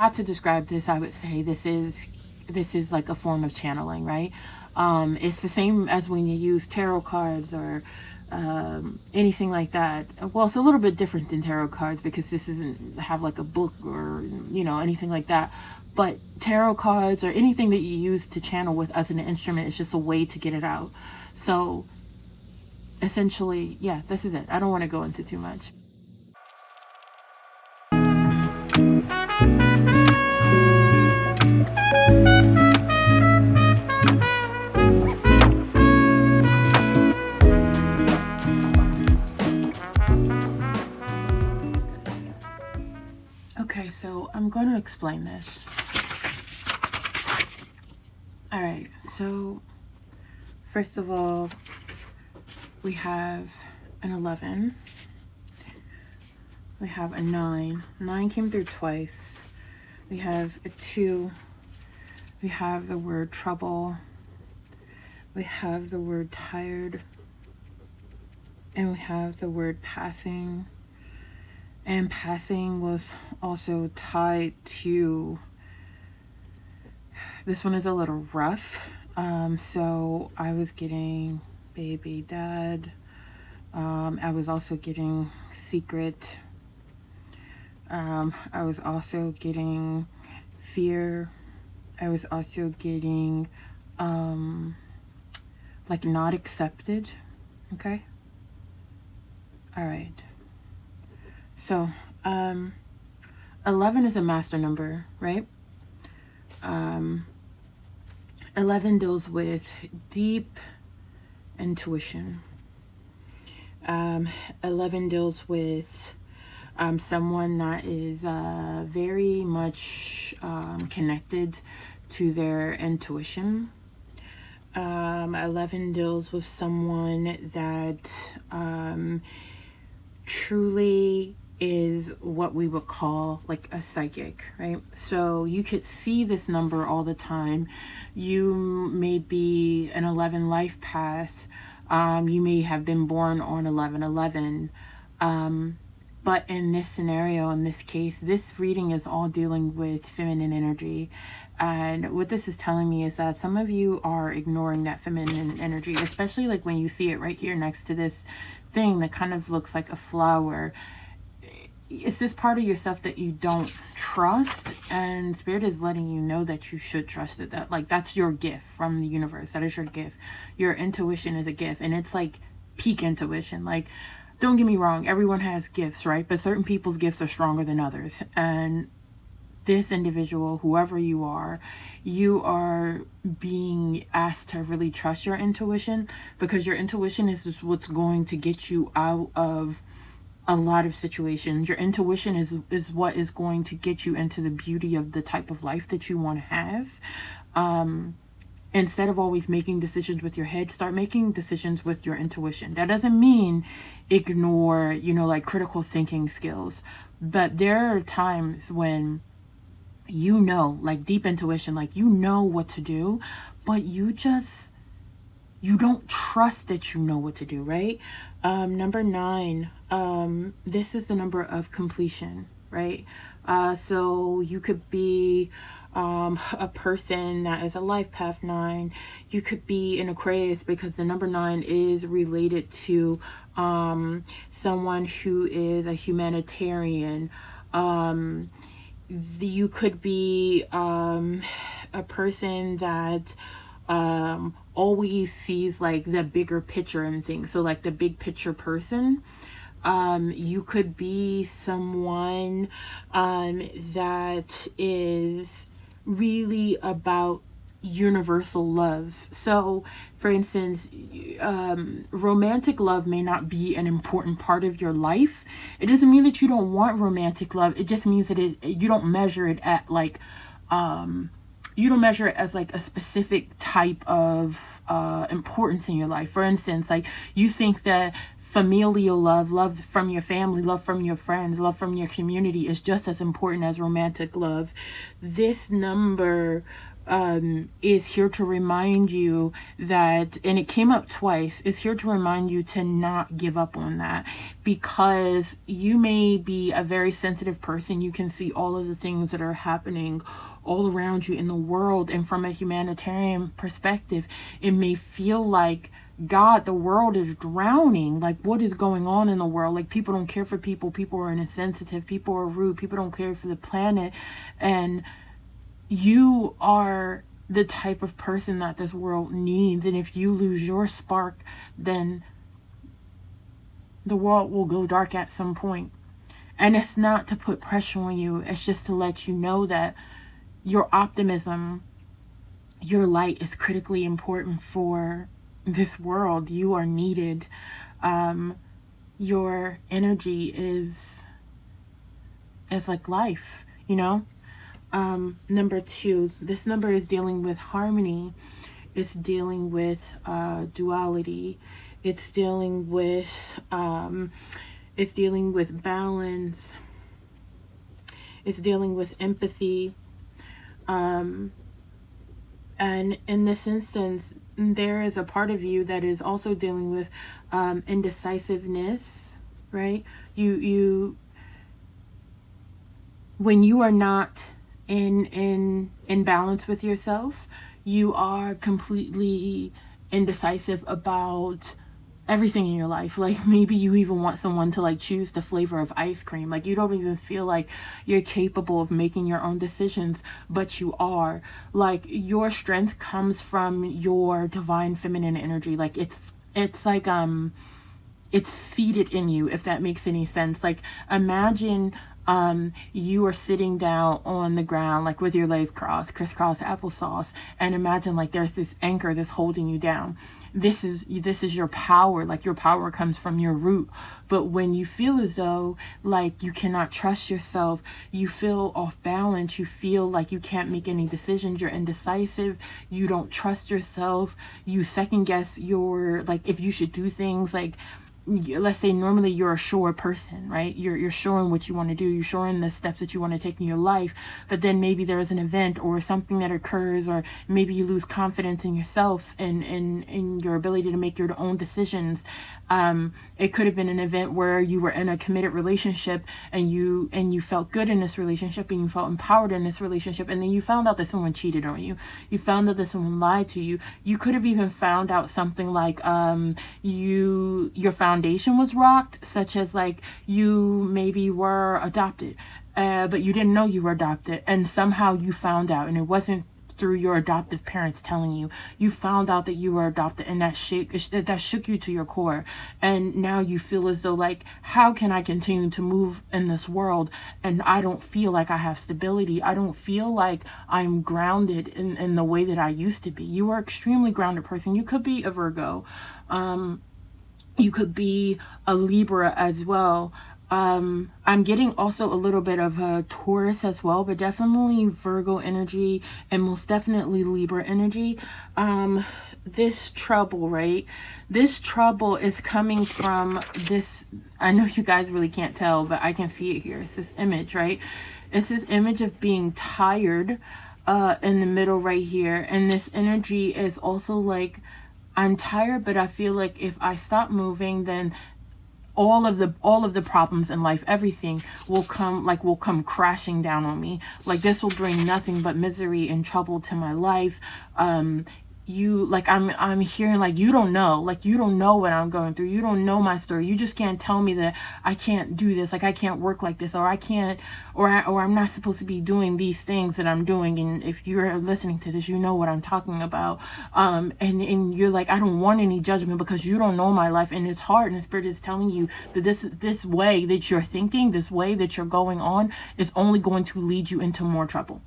Not to describe this, I would say this is like a form of channeling, right? It's the same as when you use tarot cards or anything like that. Well, it's a little bit different than tarot cards because this doesn't have like a book or, you know, anything like that. But tarot cards or anything that you use to channel with as an instrument is just a way to get it out. So essentially, yeah, this is it. I don't want to go into too much. Okay, so I'm going to explain this. All right, so first of all, we have an 11. We have a 9. 9 came through twice. We have a 2. We have the word trouble. We have the word tired. And we have the word passing. And passing was also tied to, this one is a little rough. So I was getting baby dad. I was also getting secret. I was also getting fear. I was also getting like not accepted. Okay. All right. So 11 is a master number, right? 11 deals with deep intuition. 11 deals with someone that is very much connected to their intuition. 11 deals with someone that truly is what we would call like a psychic, right? So you could see this number all the time. You may be an 11 life path. You may have been born on 11/11. But in this scenario, in this case, this reading is all dealing with feminine energy. And what this is telling me is that some of you are ignoring that feminine energy, especially like when you see it right here next to this thing that kind of looks like a flower. It's this part of yourself that you don't trust, and Spirit is letting you know that you should trust it. That like that's your gift from the universe. That is your gift. Your intuition is a gift, and it's like peak intuition. Like, don't get me wrong, everyone has gifts, right? But certain people's gifts are stronger than others. And this individual, whoever you are being asked to really trust your intuition, because your intuition is just what's going to get you out of a lot of situations. Your intuition is what is going to get you into the beauty of the type of life that you want to have. Instead of always making decisions with your head, start making decisions with your intuition. That doesn't mean ignore, you know, like critical thinking skills. But there are times when you know, like deep intuition, like you know what to do, but you don't trust that you know what to do, right? Number 9, this is the number of completion, right? So you could be a person that is a life path 9. You could be an Aquarius, because the number 9 is related to someone who is a humanitarian. You could be a person that always sees like the bigger picture and things. So like the big picture person. You could be someone that is really about universal love. So for instance, romantic love may not be an important part of your life. It doesn't mean that you don't want romantic love. It just means that you don't measure it at like you don't measure it as like a specific type of importance in your life. For instance, like you think that familial love, love from your family, love from your friends, love from your community is just as important as romantic love. This number is here to remind you that, and it came up twice, is here to remind you to not give up on that, because you may be a very sensitive person. You can see all of the things that are happening all around you in the world, and from a humanitarian perspective, it may feel like, God, the world is drowning. Like, what is going on in the world? Like, people don't care for people. People are insensitive. People are rude. People don't care for the planet. And you are the type of person that this world needs. And if you lose your spark, then the world will go dark at some point. And it's not to put pressure on you. It's just to let you know that your optimism, your light is critically important for this world. You are needed. Your energy is like life, you know? Number 2, this number is dealing with harmony. It's dealing with duality. It's dealing with balance. It's dealing with empathy. And in this instance, there is a part of you that is also dealing with indecisiveness, right? You when you are not in balance with yourself, you are completely indecisive about everything in your life. Like, maybe you even want someone to like choose the flavor of ice cream. Like, you don't even feel like you're capable of making your own decisions, but you are. Like, your strength comes from your divine feminine energy. Like, it's like it's seated in you, if that makes any sense. Like, imagine you are sitting down on the ground, like with your legs crossed, crisscross applesauce, and imagine like there's this anchor that's holding you down. This is your power. Like, your power comes from your root. But when you feel as though like you cannot trust yourself, you feel off balance, you feel like you can't make any decisions, you're indecisive, you don't trust yourself, you second guess your, like, if you should do things. Like, let's say normally you're a sure person, right? You're sure in what you want to do. You're sure in the steps that you want to take in your life. But then maybe there's an event or something that occurs, or maybe you lose confidence in yourself and in your ability to make your own decisions. It could have been an event where you were in a committed relationship and you felt good in this relationship and you felt empowered in this relationship, and then you found out that someone cheated on you. You found out that someone lied to you. You could have even found out something like your foundation was rocked, such as like you maybe were adopted, but you didn't know you were adopted, and somehow you found out, and it wasn't through your adoptive parents telling you. You found out that you were adopted, and that shook you to your core. And now you feel as though like, how can I continue to move in this world and I don't feel like I have stability? I don't feel like I'm grounded in the way that I used to be. You are an extremely grounded person. You could be a Virgo. You could be a Libra as well. I'm getting also a little bit of a Taurus as well, but definitely Virgo energy and most definitely Libra energy. This trouble, right? This trouble is coming from this, I know you guys really can't tell, but I can see it here. It's this image, right? It's this image of being tired in the middle right here. And this energy is also like, I'm tired, but I feel like if I stop moving, then all of the problems in life, everything will come crashing down on me. Like, this will bring nothing but misery and trouble to my life. You, like, I'm hearing like, you don't know what I'm going through. You don't know my story. You just can't tell me that I can't do this, like I can't work like this, or I can't, or I'm not supposed to be doing these things that I'm doing. And if you're listening to this, you know what I'm talking about. And you're like, I don't want any judgment because you don't know my life, and it's hard, and the Spirit is telling you that this way that you're thinking, this way that you're going on, is only going to lead you into more trouble.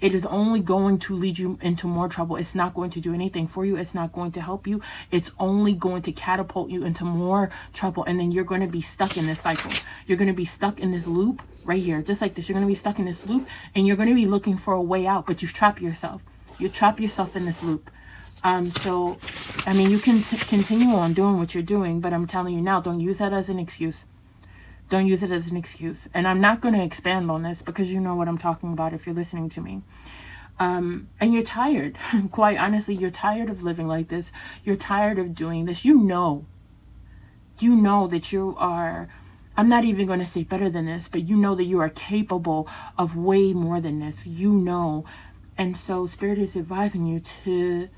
It is only going to lead you into more trouble. It's not going to do anything for you. It's not going to help you. It's only going to catapult you into more trouble. And then you're going to be stuck in this cycle. You're going to be stuck in this loop right here, just like this. You're going to be stuck in this loop, and you're going to be looking for a way out, but you've trapped yourself. You trap yourself in this loop. So, I mean, you can continue on doing what you're doing, but I'm telling you now, don't use that as an excuse. Don't use it as an excuse. And I'm not going to expand on this because you know what I'm talking about if you're listening to me. And you're tired. Quite honestly, you're tired of living like this. You're tired of doing this. You know that you are, I'm not even going to say better than this, but you know that you are capable of way more than this. You know. And so Spirit is advising you to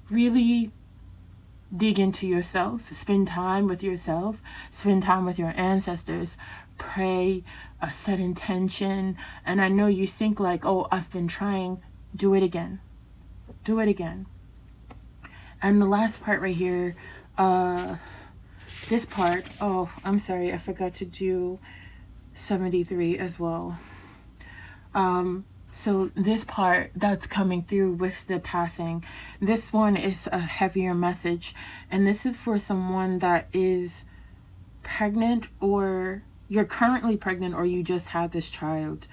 really dig into yourself, spend time with yourself, spend time with your ancestors, pray, set intention. And I know you think like, oh, I've been trying. Do it again. Do it again. And the last part right here, this part, oh, I'm sorry, I forgot to do 73 as well. So this part that's coming through with the passing, this one is a heavier message, and this is for someone that is pregnant, or you're currently pregnant, or you just had this child.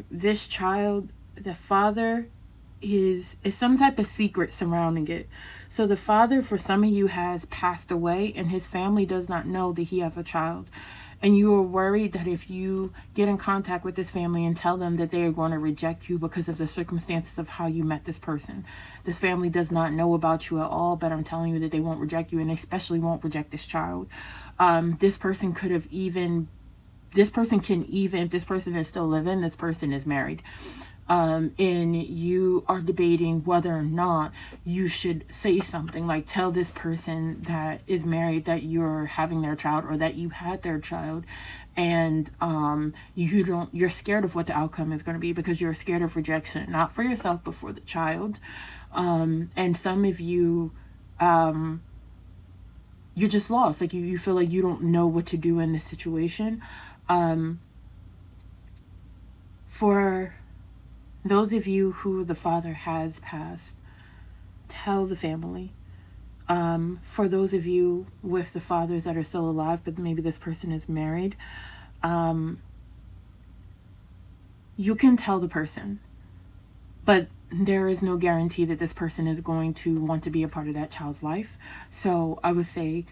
This child, the father is some type of secret surrounding it. So the father, for some of you, has passed away, and his family does not know that he has a child. And you are worried that if you get in contact with this family and tell them that they are going to reject you because of the circumstances of how you met this person. This family does not know about you at all, but I'm telling you that they won't reject you, and they especially won't reject this child. This person could have even, this person can even, if this person is still living, this person is married. And you are debating whether or not you should say something, like tell this person that is married that you're having their child, or that you had their child, and you're scared of what the outcome is going to be, because you're scared of rejection, not for yourself but for the child. And some of you, you're just lost, like you feel like you don't know what to do in this situation. For those of you who the father has passed, tell the family. For those of you with the fathers that are still alive, but maybe this person is married, you can tell the person, but there is no guarantee that this person is going to want to be a part of that child's life. So I would say,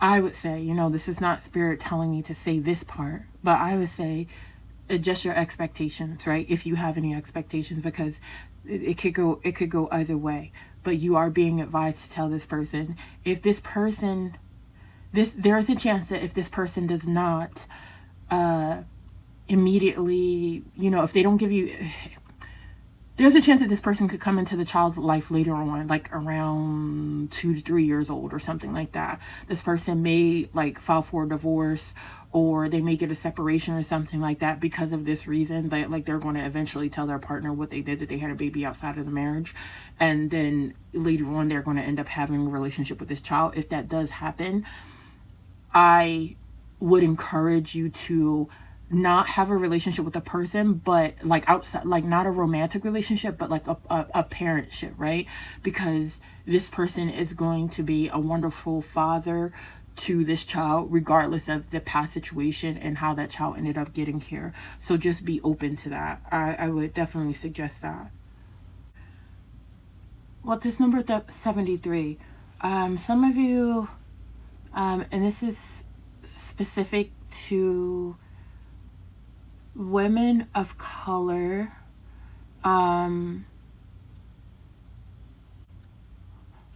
you know, this is not Spirit telling me to say this part, but I would say, adjust your expectations, right? If you have any expectations, because it could go either way. But you are being advised to tell this person, if this person, there is a chance that if this person does not immediately, you know, if they don't give you, there's a chance that this person could come into the child's life later on, like around 2 to 3 years old or something like that. This person may like file for a divorce, or they may get a separation or something like that because of this reason. That like they're going to eventually tell their partner what they did, that they had a baby outside of the marriage, and then later on they're going to end up having a relationship with this child. If that does happen, I would encourage you to not have a relationship with a person, but like outside, like not a romantic relationship, but like a parentship, right? Because this person is going to be a wonderful father to this child, regardless of the past situation and how that child ended up getting here. So just be open to that. I would definitely suggest that. Well, this number 73, some of you, and this is specific to women of color, when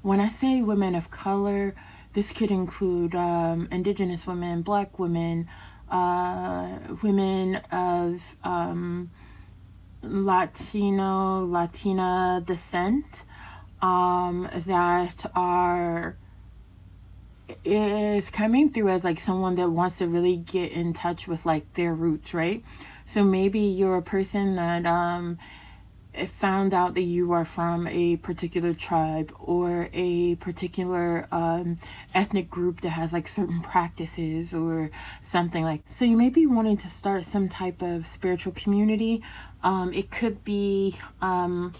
I say women of color, this could include indigenous women, black women, women of Latina descent, that is coming through as like someone that wants to really get in touch with like their roots, right? So maybe you're a person that found out that you are from a particular tribe or a particular ethnic group that has like certain practices or something like. So you may be wanting to start some type of spiritual community. It could be, I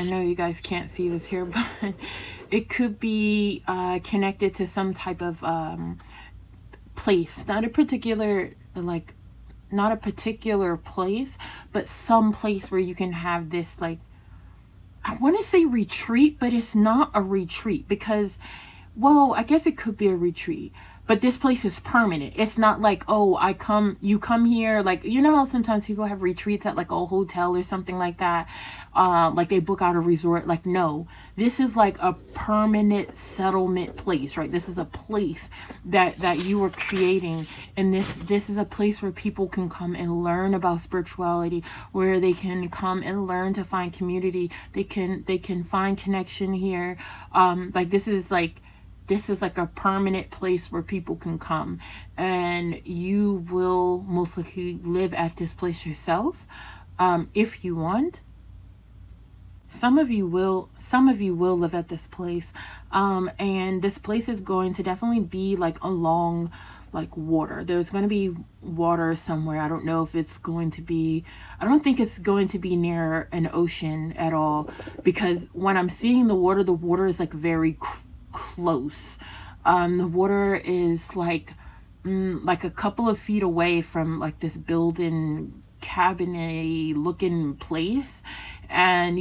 know you guys can't see this here, but it could be connected to some type of place, not a particular place, but some place where you can have this like I want to say retreat, but it's not a retreat because, well, I guess it could be a retreat, but this place is permanent. It's not like, oh, you come here, like, you know how sometimes people have retreats at like a hotel or something like that, like they book out a resort. Like, no, this is like a permanent settlement place, right? This is a place that you are creating, and this is a place where people can come and learn about spirituality, where they can come and learn to find community. They can find connection here. Like this is like a permanent place where people can come, and you will most likely live at this place yourself, if you want. Some of you will live at this place, and this place is going to definitely be like along like water. There's going to be water somewhere. I don't know if it's going to be, I don't think it's going to be near an ocean at all, because when I'm seeing the water is like very close. The water is like a couple of feet away from like this building cabinet looking place, and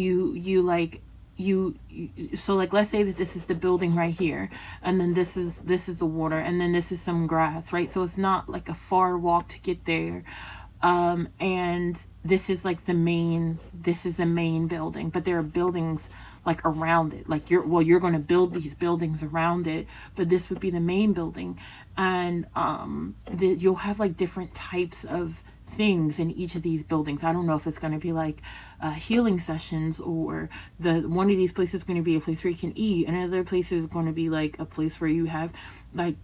so like let's say that this is the building right here, and then this is the water, and then this is some grass, right? So it's not like a far walk to get there. And this is like the main building, but there are buildings like around it. Like you're going to build these buildings around it, but this would be the main building. And you'll have like different types of things in each of these buildings. I don't know if it's going to be like healing sessions, or one of these places is going to be a place where you can eat, and another place is going to be like a place where you have like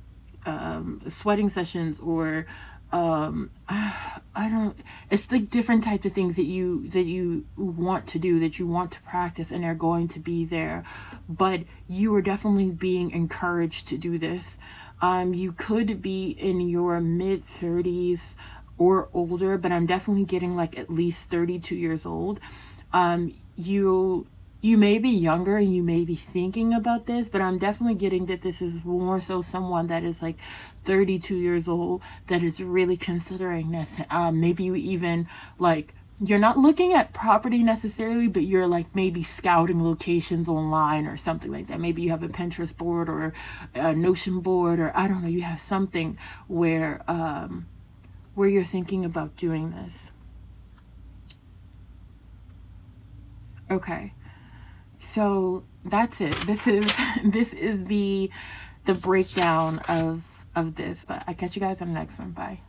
sweating sessions, or I don't, it's like different types of things that you want to do, that you want to practice, and they're going to be there. But you are definitely being encouraged to do this. You could be in your mid 30s or older, but I'm definitely getting like at least 32 years old. You may be younger and you may be thinking about this, but I'm definitely getting that this is more so someone that is like 32 years old that is really considering this. Maybe you even like, you're not looking at property necessarily, but you're like maybe scouting locations online or something like that. Maybe you have a Pinterest board or a Notion board, or I don't know, you have something where you're thinking about doing this. Okay. So that's it. This is the breakdown of this. But I catch you guys on the next one. Bye.